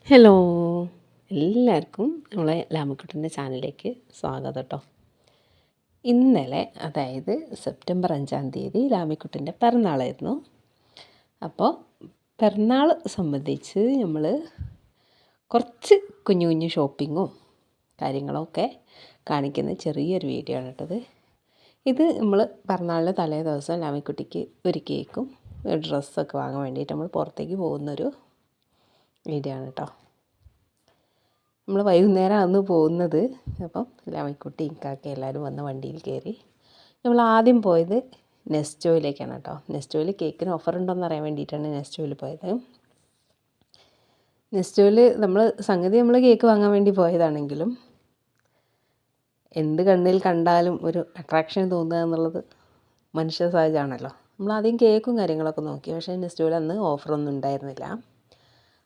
Hello, എല്ലാവർക്കും നമ്മളെ ലാമക്കുട്ടൻ്റെ ചാനലിലേക്ക് സ്വാഗതം കേട്ടോ. ഇന്നലെ അതായത് സെപ്റ്റംബർ 5-ാം തീയതി ലാമിക്കുട്ടൻ്റെ പിറന്നാളായിരുന്നു. അപ്പോൾ പിറന്നാൾ സംബന്ധിച്ച് നമ്മൾ കുറച്ച് കുഞ്ഞു കുഞ്ഞു ഷോപ്പിങ്ങും കാര്യങ്ങളൊക്കെ കാണിക്കുന്ന ചെറിയൊരു വീഡിയോ ആണ് കേട്ടത്. ഇത് നമ്മൾ പിറന്നാളിൻ്റെ തലേ ദിവസം ലാമിക്കുട്ടിക്ക് ഒരു കേക്കും ഒരു ഡ്രസ്സൊക്കെ വാങ്ങാൻ വേണ്ടിയിട്ട് നമ്മൾ പുറത്തേക്ക് പോകുന്നൊരു വീഡിയോ ആണ് കേട്ടോ. നമ്മൾ വൈകുന്നേരം അന്ന് പോകുന്നത്. അപ്പം ലാമിക്കുട്ടി ഇക്കാക്ക എല്ലാവരും വന്ന വണ്ടിയിൽ കയറി നമ്മൾ ആദ്യം പോയത് നെസ്റ്റോയിലേക്കാണ് കേട്ടോ. നെസ്റ്റോയിൽ കേക്കിന് ഓഫർ ഉണ്ടോയെന്ന് അറിയാൻ വേണ്ടിയിട്ടാണ് നെസ്റ്റോയിൽ പോയത്. നെസ്റ്റോയിൽ നമ്മൾ കേക്ക് വാങ്ങാൻ വേണ്ടി പോയതാണെങ്കിലും എന്ത് കണ്ണിൽ കണ്ടാലും ഒരു അട്രാക്ഷൻ തോന്നുക എന്നുള്ളത് മനുഷ്യ സഹജമാണല്ലോ. നമ്മൾ ആദ്യം കേക്കും കാര്യങ്ങളൊക്കെ നോക്കി, പക്ഷേ നെസ്റ്റോയിൽ അന്ന് ഓഫറൊന്നും ഉണ്ടായിരുന്നില്ല.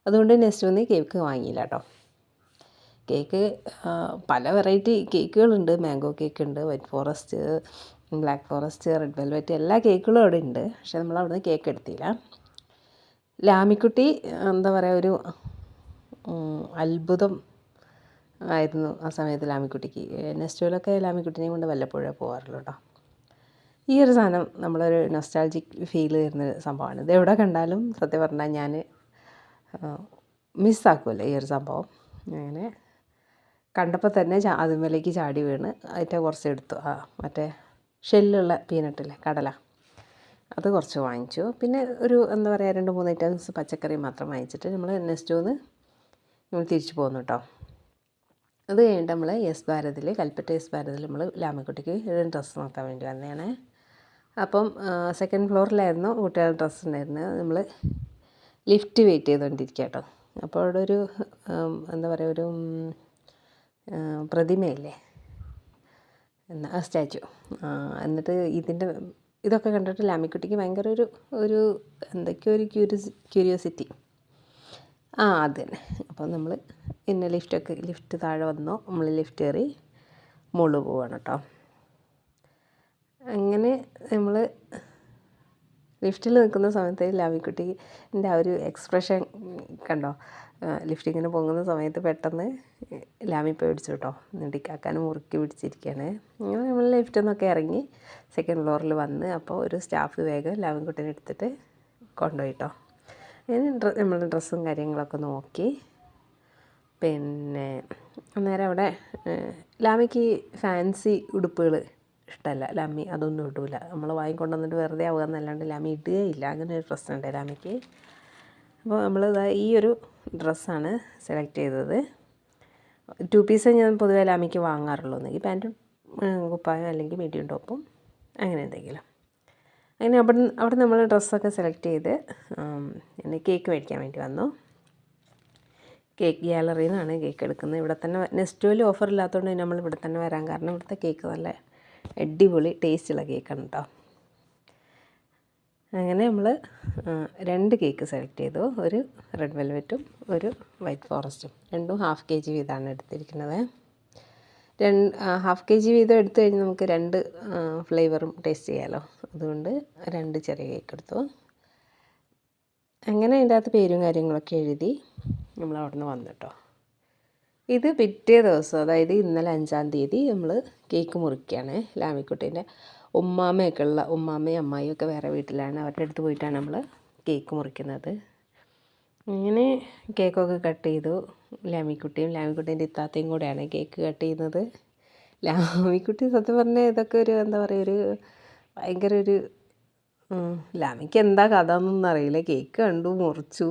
അതുകൊണ്ട് നെസ്റ്റോയിൽ നിന്ന് കേക്ക് വാങ്ങിയില്ല കേട്ടോ. കേക്ക് പല വെറൈറ്റി കേക്കുകളുണ്ട്. മാംഗോ കേക്ക് ഉണ്ട്, white forest, black forest, red velvet, എല്ലാ കേക്കുകളും അവിടെ ഉണ്ട്. പക്ഷേ നമ്മൾ അവിടെ നിന്ന് കേക്ക് എടുത്തില്ല. ലാമിക്കുട്ടി എന്താ പറയുക, ഒരു അത്ഭുതം ആയിരുന്നു ആ സമയത്ത് ലാമിക്കുട്ടിക്ക്. നെസ്റ്റോയിലൊക്കെ ലാമിക്കുട്ടിനെയും കൊണ്ട് വല്ലപ്പോഴേ പോകാറുള്ളൂ കേട്ടോ. ഈ ഒരു സാധനം നമ്മളൊരു നൊസ്റ്റാൾജിക് ഫീൽ തരുന്നൊരു സംഭവമാണ്. ഇത് എവിടെ കണ്ടാലും സത്യം പറഞ്ഞാൽ ഞാൻ മിസ്സാക്കുമല്ലോ ഈ ഒരു സംഭവം. അങ്ങനെ കണ്ടപ്പോൾ തന്നെ അതുമേലേക്ക് ചാടി വീണ് അതിൻ്റെ കുറച്ച് എടുത്തു. മറ്റേ ഷെല്ലുള്ള പീനട്ടില്ലേ, കടല, അത് കുറച്ച് വാങ്ങിച്ചു. പിന്നെ ഒരു എന്താ പറയുക 2-3 ഐറ്റംസ് പച്ചക്കറി മാത്രം വാങ്ങിച്ചിട്ട് നമ്മൾ നെസ്റ്റോന്ന് നമ്മൾ തിരിച്ചു പോന്നു കേട്ടോ. അത് കഴിഞ്ഞിട്ട് നമ്മൾ കൽപ്പറ്റ യെസ് ഭാരതിൽ നമ്മൾ ലാമിക്കുട്ടിക്ക് ഡ്രസ്സ് നോക്കാൻ വേണ്ടി വന്നതാണ്. അപ്പം സെക്കൻഡ് ഫ്ലോറിലായിരുന്നു കുട്ടികളുടെ ഡ്രസ്സ് ഉണ്ടായിരുന്നത്. നമ്മൾ ലിഫ്റ്റ് വെയിറ്റ് ചെയ്തുകൊണ്ടിരിക്കുക കേട്ടോ. അപ്പോൾ അവിടെ ഒരു എന്താ പറയുക, ഒരു പ്രതിമയില്ലേ, സ്റ്റാച്ചു. എന്നിട്ട് ഇതൊക്കെ കണ്ടിട്ട് ലാമിക്കുട്ടിക്ക് ഭയങ്കര ഒരു എന്തൊക്കെയോ ഒരു ക്യൂരിയോസിറ്റി. അത് തന്നെ. അപ്പോൾ നമ്മൾ പിന്നെ ലിഫ്റ്റ് താഴെ വന്നു. നമ്മൾ ലിഫ്റ്റ് കയറി മുകളിൽ പോവാണ് കേട്ടോ. അങ്ങനെ നമ്മൾ ലിഫ്റ്റിൽ നിൽക്കുന്ന സമയത്ത് ലാമിക്കുട്ടിൻ്റെ ആ ഒരു എക്സ്പ്രഷൻ കണ്ടോ. ലിഫ്റ്റ് ഇങ്ങനെ പൊങ്ങുന്ന സമയത്ത് പെട്ടെന്ന് ലാമി പേടിച്ചു കേട്ടോ. എന്നിട്ട് ഇക്കാക്കാനും മുറുക്കി പിടിച്ചിരിക്കുകയാണ്. അങ്ങനെ നമ്മൾ ലിഫ്റ്റിൽ നിന്നൊക്കെ ഇറങ്ങി സെക്കൻഡ് ഫ്ലോറിൽ വന്ന് അപ്പോൾ ഒരു സ്റ്റാഫ് വേഗം ലാമിക്കുട്ടീനെ എടുത്തിട്ട് കൊണ്ടുപോയി കേട്ടോ. അങ്ങനെ നമ്മൾ ഡ്രസ്സും കാര്യങ്ങളൊക്കെ നോക്കി. പിന്നെ അന്നേരം അവിടെ ലാമിക്ക് ഫാൻസി ഉടുപ്പുകൾ ഇഷ്ടമല്ല. ലാമി അതൊന്നും ഇടില്ല. നമ്മൾ വാങ്ങിക്കൊണ്ട് വന്നിട്ട് വെറുതെ ആവുക എന്നല്ലാണ്ട് ലാമി ഇടുകയില്ല. അങ്ങനെ ഒരു പ്രശ്നമുണ്ട് ലാമിക്ക്. അപ്പോൾ നമ്മൾ ഈ ഒരു ഡ്രസ്സാണ് സെലക്ട് ചെയ്തത്. 2 പീസ് ഞാൻ പൊതുവേ ലാമിക്ക് വാങ്ങാറുള്ളൂ. ഒന്നെങ്കിൽ പാൻറ്റും കുപ്പായം, അല്ലെങ്കിൽ മീഡിയം ടോപ്പും, അങ്ങനെ എന്തെങ്കിലും. അങ്ങനെ അവിടെ നമ്മൾ ഡ്രസ്സൊക്കെ സെലക്ട് ചെയ്ത് പിന്നെ കേക്ക് മേടിക്കാൻ വേണ്ടി വന്നു. കേക്ക് ഗ്യാലറിയിൽ നിന്നാണ് കേക്ക് എടുക്കുന്നത്. ഇവിടെ തന്നെ നെസ്റ്റോയിൽ ഓഫർ ഇല്ലാത്തതുകൊണ്ട് നമ്മൾ ഇവിടെ തന്നെ വരാൻ കാരണം ഇവിടുത്തെ കേക്ക് നല്ല അടിപൊളി ടേസ്റ്റുള്ള കേക്കാണ് കേട്ടോ. അങ്ങനെ നമ്മൾ 2 കേക്ക് സെലക്ട് ചെയ്തു. ഒരു റെഡ് വെൽവെറ്റും ഒരു വൈറ്റ് ഫോറസ്റ്റും. രണ്ടും 1/2 kg വീതമാണ് എടുത്തിരിക്കുന്നത്. 1/2 kg വീതം എടുത്തു കഴിഞ്ഞാൽ നമുക്ക് 2 ഫ്ലേവറും ടേസ്റ്റ് ചെയ്യാമല്ലോ. അതുകൊണ്ട് 2 ചെറിയ കേക്ക് എടുത്തു. അങ്ങനെ അതിൻ്റെ അകത്ത് പേരും കാര്യങ്ങളൊക്കെ എഴുതി നമ്മൾ അവിടെ നിന്ന് വന്നു കേട്ടോ. ഇത് പിറ്റേ ദിവസം, അതായത് ഇന്നലെ 5-ാം തീയതി നമ്മൾ കേക്ക് മുറിക്കുകയാണ്. ലാമിക്കുട്ടീൻ്റെ ഉമ്മാമ്മയും അമ്മായിയും ഒക്കെ വേറെ വീട്ടിലാണ്. അവരുടെ അടുത്ത് പോയിട്ടാണ് നമ്മൾ കേക്ക് മുറിക്കുന്നത്. അങ്ങനെ കേക്കൊക്കെ കട്ട് ചെയ്തു. ലാമിക്കുട്ടീൻ്റെ ഇത്താത്തയും കൂടെയാണ് കേക്ക് കട്ട് ചെയ്യുന്നത്. ലാമിക്കുട്ടി സത്യം പറഞ്ഞാൽ ഇതൊക്കെ ഒരു എന്താ പറയുക, ഭയങ്കര ലാമിക്ക് എന്താ കഥ എന്നൊന്നും അറിയില്ല. കേക്ക് കണ്ടു, മുറിച്ചു,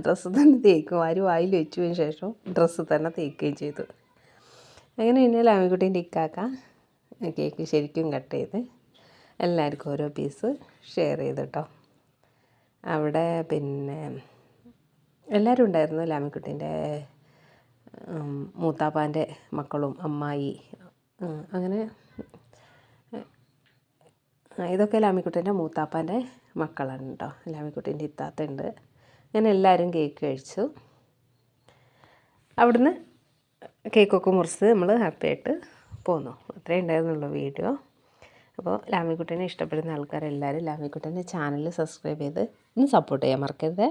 ഡ്രസ്സ് തന്നെ തേക്കും, വായിൽ വെച്ചതിന് ശേഷം ഡ്രസ്സ് തന്നെ തേക്കുകയും ചെയ്തു. അങ്ങനെ പിന്നെ ലാമിക്കുട്ടീൻ്റെ ഇക്കാക്ക കേക്ക് ശരിക്കും കട്ട് ചെയ്ത് എല്ലാവർക്കും ഓരോ പീസ് ഷെയർ ചെയ്തു കേട്ടോ. അവിടെ പിന്നെ എല്ലാവരും ഉണ്ടായിരുന്നു. ലാമിക്കുട്ടീൻ്റെ മൂത്താപ്പാൻ്റെ മക്കളും അമ്മായി, അങ്ങനെ ഇതൊക്കെ ലാമിക്കുട്ടീൻ്റെ മൂത്താപ്പാൻ്റെ മക്കളാണ് കേട്ടോ. ലാമിക്കുട്ടീൻ്റെ ഇത്താത്ത ഉണ്ട്. അങ്ങനെ എല്ലാവരും കേക്ക് കഴിച്ചു. അവിടുന്ന് കേക്കൊക്കെ മുറിച്ച് നമ്മൾ ഹാപ്പിയായിട്ട് പോന്നു. അത്രേ ഉണ്ടായിരുന്നുള്ളൂ വീഡിയോ. അപ്പോൾ ലാമിക്കുട്ടീനെ ഇഷ്ടപ്പെടുന്ന ആൾക്കാരെല്ലാവരും ലാമിക്കുട്ടീൻ്റെ ചാനൽ സബ്സ്ക്രൈബ് ചെയ്ത് ഒന്ന് സപ്പോർട്ട് ചെയ്യാൻ മറക്കരുത്.